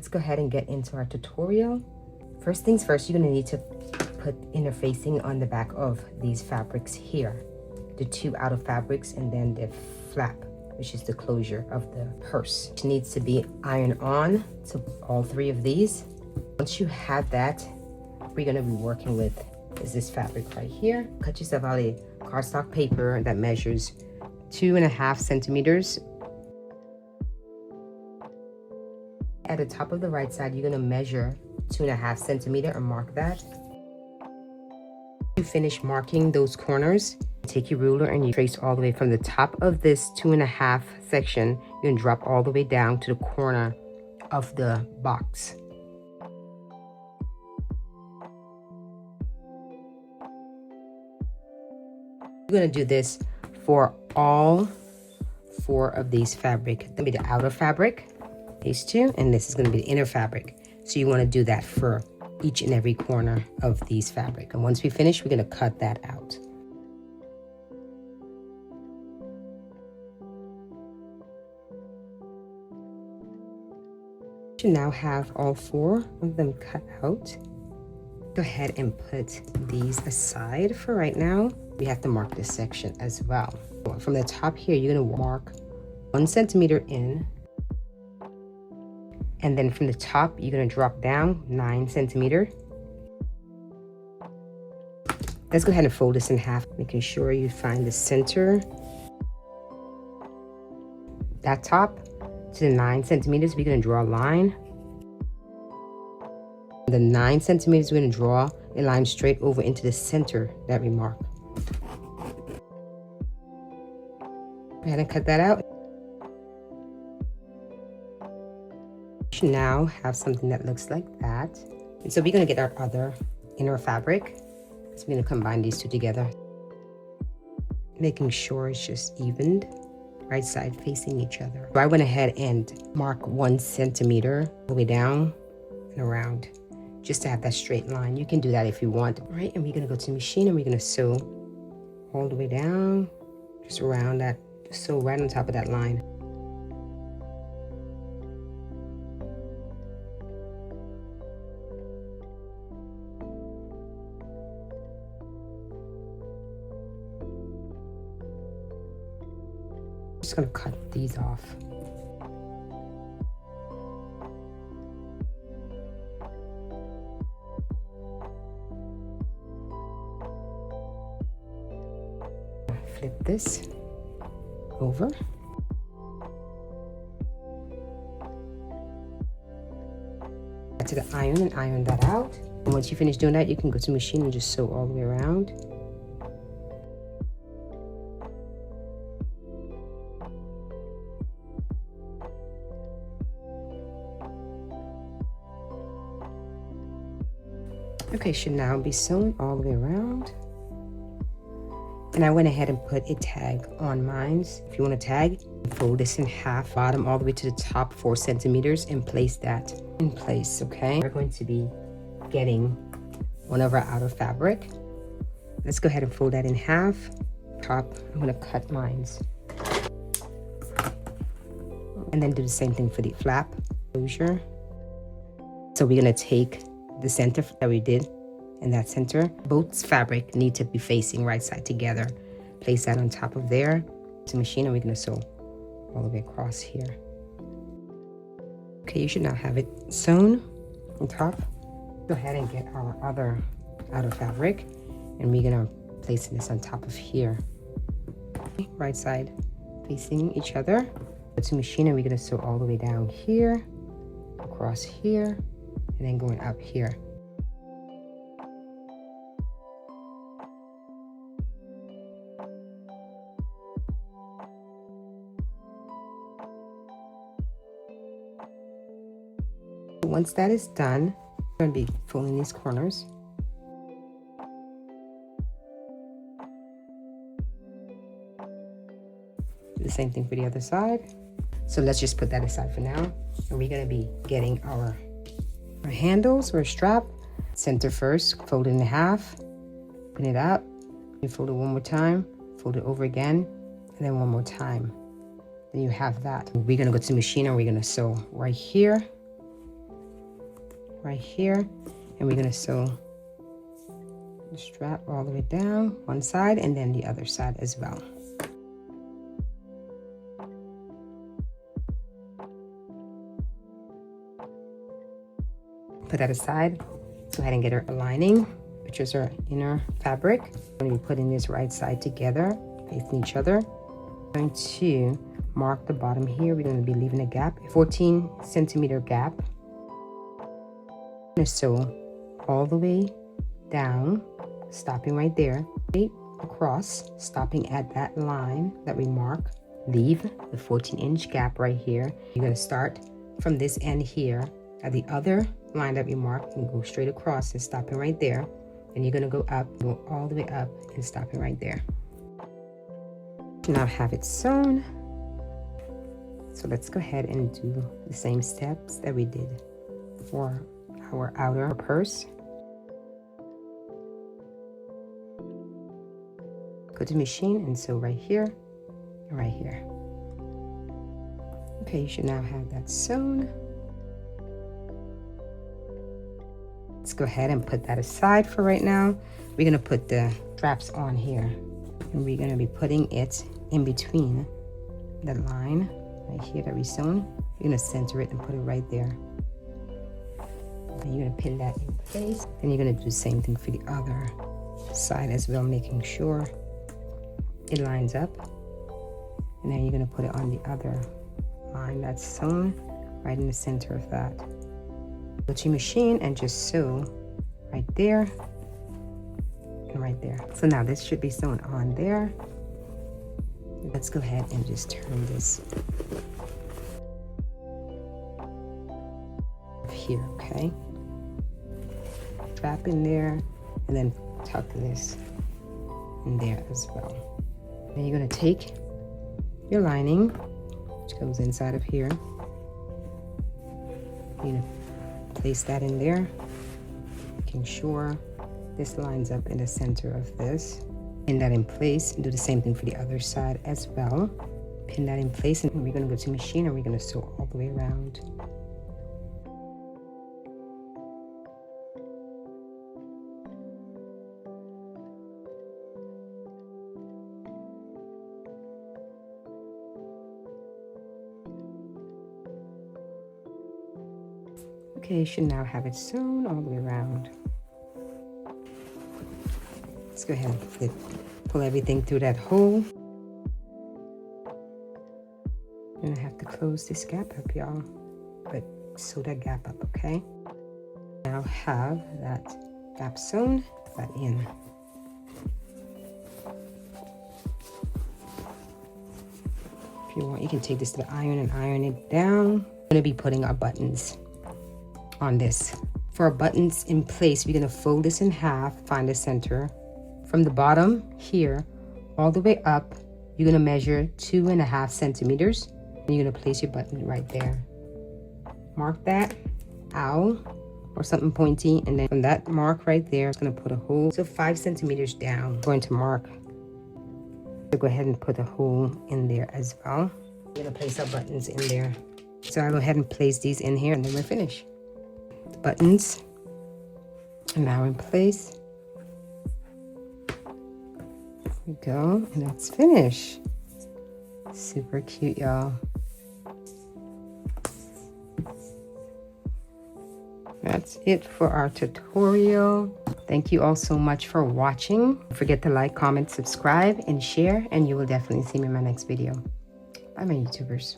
let's go ahead and get into our tutorial. First things first, you're gonna need to put interfacing on the back of these fabrics here. The two outer fabrics and then the flap, which is the closure of the purse. It needs to be ironed on to all three of these. Once you have that, we're gonna be working with is this fabric right here. Cut yourself out a cardstock paper that measures 2.5 centimeters. At the top of the right side, you're gonna measure 2.5 centimeters and mark that. You finish marking those corners, take your ruler and you trace all the way from the top of this 2.5 section. You're gonna drop all the way down to the corner of the box. You're gonna do this for all 4 of these fabric. It's gonna be the outer fabric, these two, and this is gonna be the inner fabric. So you wanna do that for each and every corner of these fabric. And once we finish, we're gonna cut that out. You now have all 4 of them cut out. Go ahead and put these aside for right now. We have to mark this section as well. From the top here, you're gonna mark 1 centimeter in, and then from the top, you're gonna drop down 9 centimeters. Let's go ahead and fold this in half, making sure you find the center. That top to the 9 centimeters, we're gonna draw a line. The 9 centimeters, we're gonna draw a line straight over into the center that we mark. Go ahead and cut that out. You should now have something that looks like that. And so we're gonna get our other inner fabric. So we're gonna combine these two together, making sure it's just evened, right side facing each other. So I went ahead and marked 1 centimeter all the way down and around, just to have that straight line. You can do that if you want. All right, and we're gonna go to the machine and we're gonna sew all the way down, just around that, just sew right on top of that line. Just gonna cut these off. Flip this over. To the iron and iron that out. And once you finish doing that, you can go to the machine and just sew all the way around. Okay, should now be sewn all the way around. And I went ahead and put a tag on mine. If you want to tag, fold this in half, bottom all the way to the top 4 centimeters, and place that in place, okay? We're going to be getting one of our outer fabric. Let's go ahead and fold that in half. Top, I'm gonna cut mine. And then do the same thing for the flap closure. So we're gonna take the center that we did in that center. Both fabric need to be facing right side together. Place that on top of there. To machine, and we're gonna sew all the way across here. Okay, you should now have it sewn on top. Go ahead and get our other outer fabric, and we're gonna place this on top of here. Right side facing each other. Go to machine, and we're gonna sew all the way down here, across here, and then going up here. Once that is done, we're going to be folding these corners. Do the same thing for the other side. So let's just put that aside for now. And we're going to be getting our handles or strap. Center first, fold it in half, pin it up. You fold it one more time, fold it over again, and then one more time. Then you have that. We're going to go to the machine and we're going to sew right here. right here, and we're gonna sew the strap all the way down one side and then the other side as well. Put that aside. Let's go ahead and get our lining, which is our inner fabric. We're going to be putting this right side together, facing each other. I'm going to mark the bottom here. We're going to be leaving a gap, a 14-centimeter gap. I'm going to sew all the way down, stopping right there, straight across, stopping at that line that we mark. Leave the 14-inch gap right here. You're going to start from this end here at the other line that we marked and go straight across and stopping right there. And you're going to go up, go all the way up and stopping right there. Now have it sewn. So let's go ahead and do the same steps that we did for our outer purse. Go to machine and sew right here and right here. Okay, you should now have that sewn. Let's go ahead and put that aside for right now. We're gonna put the straps on here, and we're gonna be putting it in between the line right here that we sewn. You're gonna center it and put it right there. And you're gonna pin that in place. Then you're gonna do the same thing for the other side as well, making sure it lines up. And then you're gonna put it on the other line that's sewn right in the center of that. Go to your machine and just sew right there and right there. So now this should be sewn on there. Let's go ahead and just turn this here, okay? Strap in there and then tuck this in there as well. Then you're gonna take your lining, which goes inside of here. You're gonna place that in there, making sure this lines up in the center of this. Pin that in place and do the same thing for the other side as well. Pin that in place, and we're going to go to machine and we're going to sew all the way around. Okay, you should now have it sewn all the way around. Let's go ahead and pull everything through that hole. You're gonna have to close this gap up, y'all, but sew that gap up, okay? Now have that gap sewn, that in. If you want, you can take this to the iron and iron it down. We're gonna be putting our buttons on this. For our buttons in place, we're gonna fold this in half, find the center. From the bottom here, all the way up, you're gonna measure 2.5 centimeters, and you're gonna place your button right there. Mark that, ow, or something pointy, and then from that mark right there, it's gonna put a hole, so 5 centimeters down. I'm going to mark, so go ahead and put a hole in there as well. We're gonna place our buttons in there. So I'll go ahead and place these in here, and then we're finished. The buttons are now in place. There we go, and that's finished. Super cute, y'all. That's it for our tutorial. Thank you all so much for watching. Don't forget to like, comment, subscribe, and share, and you will definitely see me in my next video. Bye, my YouTubers.